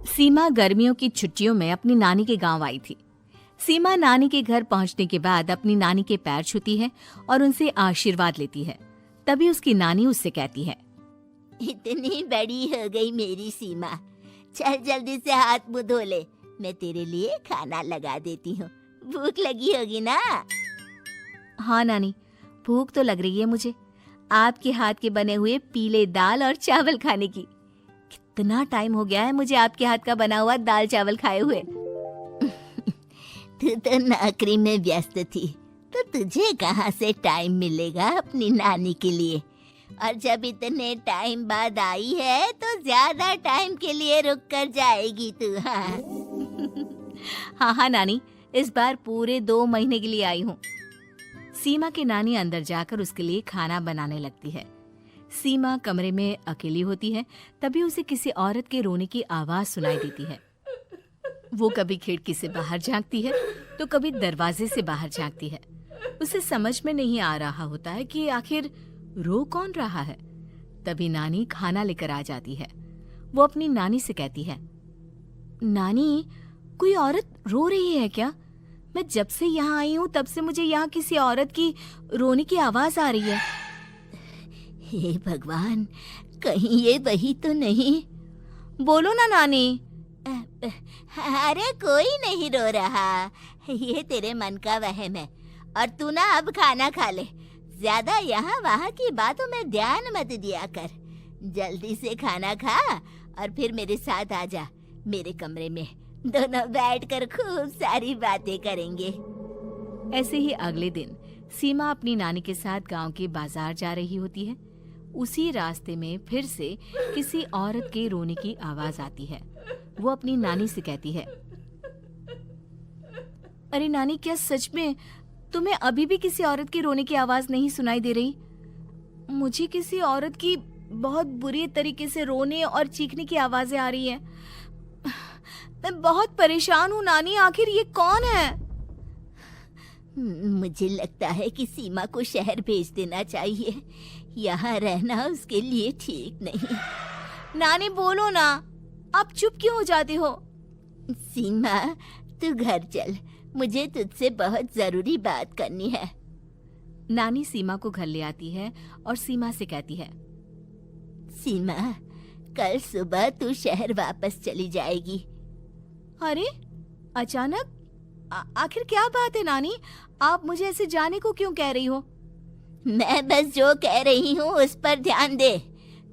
सीमा गर्मियों की छुट्टियों में अपनी नानी के गांव आई थी। सीमा नानी के घर पहुंचने के बाद अपनी नानी के पैर छूती है और उनसे आशीर्वाद लेती है। तभी उसकी नानी उससे कहती है, इतनी बड़ी हो गई मेरी सीमा, चल जल्दी से हाथ मुंह धो ले, मैं तेरे लिए खाना लगा देती हूँ। भूख लगी होगी ना? हाँ नानी, भूख तो लग रही है मुझे, आपके हाथ के बने हुए पीले दाल और चावल खाने की। कितना टाइम हो गया है मुझे आपके हाथ का बना हुआ दाल चावल खाए हुए। तू तो नौकरी में व्यस्त थी, तो तुझे कहाँ से टाइम मिलेगा अपनी नानी के लिए? और जब इतने टाइम बाद आई है तो ज्यादा टाइम के लिए रुक कर जाएगी तू। हाँ नानी, इस बार पूरे 2 महीने के लिए आई हूँ। सीमा की नानी अंदर जाकर उसके लिए खाना बनाने लगती है। सीमा कमरे में अकेली होती है, तभी उसे किसी औरत के रोने की आवाज सुनाई देती है। वो कभी खिड़की से बाहर झांकती है तो कभी दरवाजे से बाहर झांकती है। उसे समझ में नहीं आ रहा होता है कि आखिर रो कौन रहा है। तभी नानी खाना लेकर आ जाती है। वो अपनी नानी से कहती है, नानी, कोई औरत रो रही है क्या? मैं जब से यहाँ आई हूँ तब से मुझे यहाँ किसी औरत की रोने की आवाज आ रही है। हे भगवान, कहीं ये वही तो नहीं? बोलो ना नानी। अरे कोई नहीं रो रहा, ये तेरे मन का वहम है। और तू ना अब खाना खा ले, ज्यादा यहाँ वहाँ की बातों में ध्यान मत दिया कर। जल्दी से खाना खा और फिर मेरे साथ आ जा मेरे कमरे में, दोनों बैठकर खूब सारी बातें करेंगे। ऐसे ही अगले दिन सीमा अपनी नानी के साथ गांव के बाजार जा रही होती है। उसी रास्ते में फिर से किसी औरत के रोने की आवाज आती है। वो अपनी नानी से कहती है, अरे नानी, क्या सच में तुम्हें अभी भी किसी औरत की रोने की आवाज नहीं सुनाई दे रही? मुझे किसी औरत की बहुत बुरी तरीके से रोने और चीखने की आवाजें आ रही हैं। मैं बहुत परेशान हूँ नानी, आखिर ये कौन है? मुझे लगता है कि सीमा को शहर भेज देना चाहिए, यहाँ रहना उसके लिए ठीक नहीं। नानी बोलो ना, आप चुप क्यों हो जाते हो? सीमा, तू घर चल, मुझे तुझसे बहुत जरूरी बात करनी है। नानी सीमा को घर ले आती है और सीमा से कहती है, सीमा, कल सुबह तू शहर वापस चली जाएगी। अरे अचानक? आखिर क्या बात है नानी, आप मुझे ऐसे जाने को क्यों कह रही हो? मैं बस जो कह रही हूँ उस पर ध्यान दे।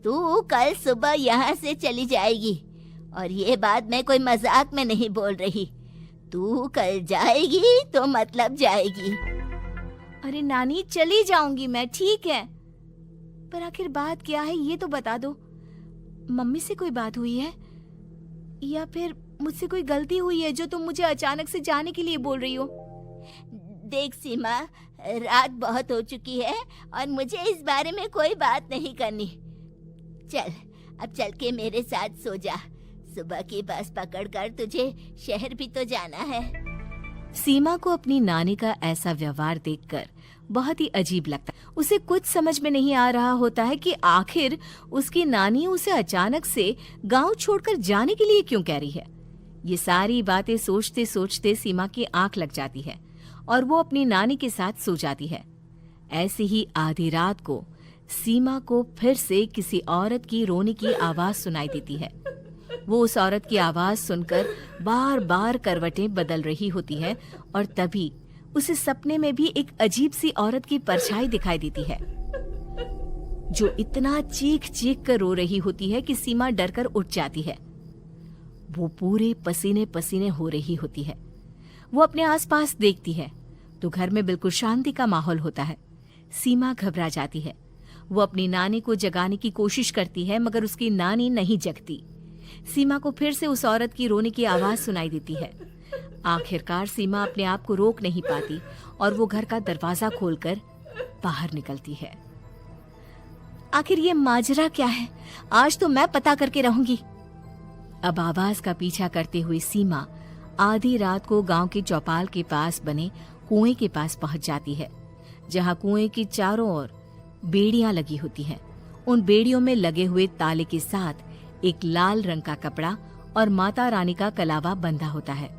तू कल सुबह यहाँ से चली जाएगी, और ये बात मैं कोई मजाक में नहीं बोल रही। तू कल जाएगी तो मतलब जाएगी। अरे नानी, चली जाऊंगी मैं, ठीक है, पर आखिर बात क्या है ये तो बता दो। मम्मी से कोई बात हुई है या फिर मुझसे कोई गलती हुई है जो तुम मुझे अचानक से जाने के लिए बोल रही हो? देख सीमा, रात बहुत हो चुकी है और मुझे इस बारे में कोई बात नहीं करनी। चल, अब चल के मेरे साथ सो जा। सुबह की बस पकड़कर तुझे शहर भी तो जाना है। सीमा को अपनी नानी का ऐसा व्यवहार देखकर बहुत ही अजीब लगता है। उसे कुछ समझ में नहीं आ रहा होता है कि आखिर उसकी नानी उसे अचानक से गांव छोड़कर जाने के लिए क्यों कह रही है। ये सारी बातें सोचते सोचते सीमा की आंख लग जाती है और वो अपनी नानी के साथ सो जाती है। ऐसे ही आधी रात को सीमा को फिर से किसी औरत की रोने की आवाज सुनाई देती है। वो उस औरत की आवाज सुनकर बार बार करवटें बदल रही होती है और तभी उसे सपने में भी एक अजीब सी औरत की परछाई दिखाई देती है, जो इतना चीख चीख कर रो रही होती है कि सीमा डरकर उठ जाती है। वो पूरे पसीने पसीने हो रही होती है। वो अपने आसपास देखती है तो घर में बिल्कुल शांति का माहौल होता है। सीमा घबरा जाती है। वो अपनी नानी को जगाने की कोशिश करती है, मगर उसकी नानी नहीं जगती। सीमा को फिर से उस औरत की रोने की आवाज सुनाई देती है। आखिरकार सीमा अपने आप को रोक नहीं पाती और वो घर का दरवाजा खोलकर बाहर निकलती है। आखिर ये माजरा क्या है? आज तो मैं पता करके रहूंगी। अब आवाज का पीछा करते हुए सीमा आधी रात को गांव के चौपाल के पास बने कुएं के पास पहुंच जाती है, जहां कुएं की चारों ओर बेड़ियां लगी होती हैं। उन बेड़ियों में लगे हुए ताले के साथ एक लाल रंग का कपड़ा और माता रानी का कलावा बंधा होता है।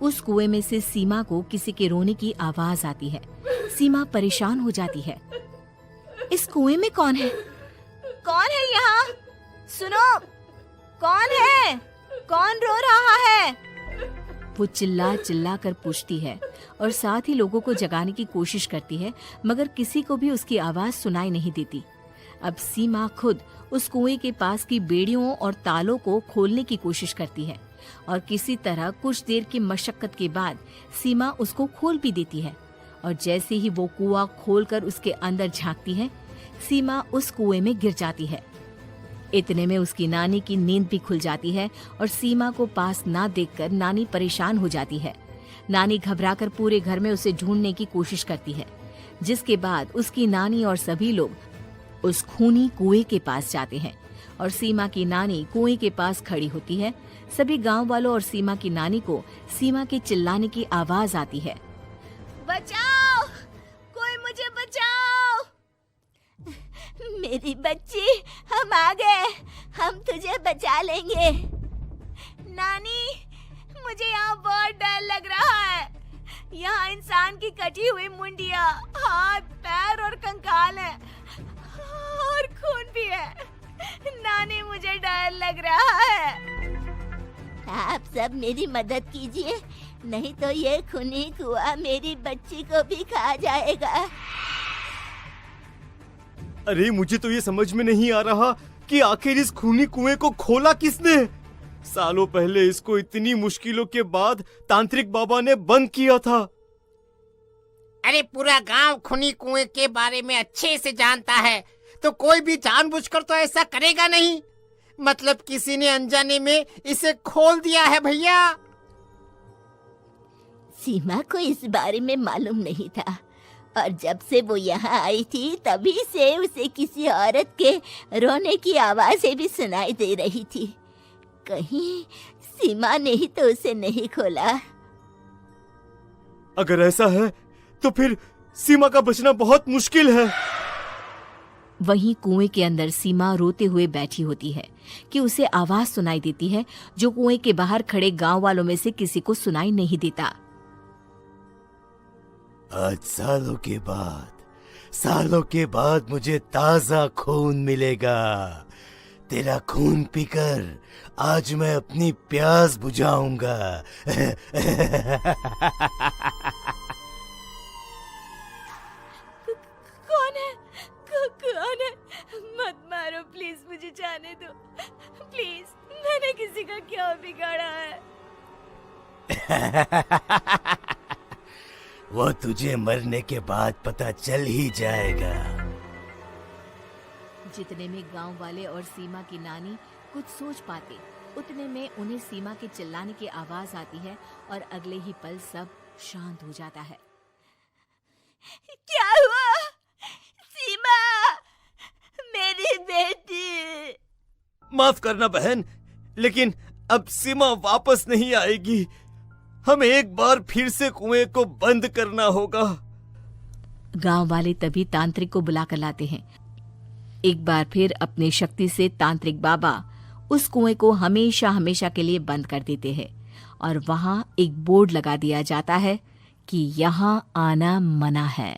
उस कुएं में से सीमा को किसी के रोने की आवाज आती है। सीमा परेशान हो जाती है। इस कुएं में कौन है? कौन है यहाँ? सुनो, कौन है? कौन रो रहा है? वो चिल्ला चिल्ला कर पूछती है और साथ ही लोगों को जगाने की कोशिश करती है, मगर किसी को भी उसकी आवाज सुनाई नहीं देती। अब सीमा खुद उस कुएं के पास की बेड़ियों और तालों को खोलने की कोशिश करती है और किसी तरह कुछ देर की मशक्कत के बाद सीमा उसको खोल भी देती है। और जैसे ही वो कुआं खोलकर उसके अंदर झांकती है, सीमा उस कुएं में गिर जाती है। इतने में उसकी नानी की नींद भी खुल जाती है और सीमा को पास ना देखकर नानी परेशान हो जाती है। नानी घबराकर पूरे घर में उसे ढूंढने की कोशिश करती है, जिसके बाद उसकी नानी और सभी लोग उस खूनी कुएं के पास जाते हैं और सीमा की नानी कुएं के पास खड़ी होती है। सभी गांव वालों और सीमा की नानी को सीमा के चिल्लाने की आवाज आती है, बचाओ, कोई मुझे बचाओ। मेरी बच्ची, हम आ गए, हम तुझे बचा लेंगे। नानी, मुझे यहाँ बहुत डर लग रहा है। यहाँ इंसान की कटी हुई मुंडिया, हाथ, पैर और कंकाल है और खून भी है। नानी, मुझे डर लग रहा है। आप सब मेरी मदद कीजिए, नहीं तो ये खूनी कुआं मेरी बच्ची को भी खा जाएगा। अरे मुझे तो ये समझ में नहीं आ रहा कि आखिर इस खूनी कुएं को खोला किसने। सालों पहले इसको इतनी मुश्किलों के बाद तांत्रिक बाबा ने बंद किया था। अरे पूरा गांव खूनी कुएं के बारे में अच्छे से जानता है, तो कोई भी जानबूझकर तो ऐसा करेगा नहीं। मतलब किसी ने अनजाने में इसे खोल दिया है भैया। सीमा को इस बारे में मालूम नहीं था और जब से वो यहाँ आई थी तभी से उसे किसी औरत के रोने की आवाजें भी सुनाई दे रही थी। कहीं सीमा ने ही तो उसे नहीं खोला। अगर ऐसा है तो फिर सीमा का बचना बहुत मुश्किल है। वहीं कुएं के अंदर सीमा रोते हुए बैठी होती है कि उसे आवाज सुनाई देती है जो कुएं के बाहर खड़े गांव वालों में से किसी को सुनाई नहीं देता। आज सालों के बाद मुझे ताजा खून मिलेगा। तेरा खून पीकर आज मैं अपनी प्यास बुझाऊंगा। कौन है? मत मारो प्लीज, मुझे जाने दो प्लीज। मैंने किसी का क्या बिगाड़ा है? वो तुझे मरने के बाद पता चल ही जाएगा। जितने में गांव वाले और सीमा की नानी कुछ सोच पाते, उतने में उन्हें सीमा के चिल्लाने की आवाज आती है और अगले ही पल सब शांत हो जाता है। क्या हुआ? सीमा, मेरी बेटी। माफ करना बहन, लेकिन अब सीमा वापस नहीं आएगी। हमें एक बार फिर से कुएं को बंद करना होगा। गांव वाले तभी तांत्रिक को बुला कर लाते हैं। एक बार फिर अपनी शक्ति से तांत्रिक बाबा उस कुएं को हमेशा हमेशा के लिए बंद कर देते हैं और वहां एक बोर्ड लगा दिया जाता है कि यहाँ आना मना है।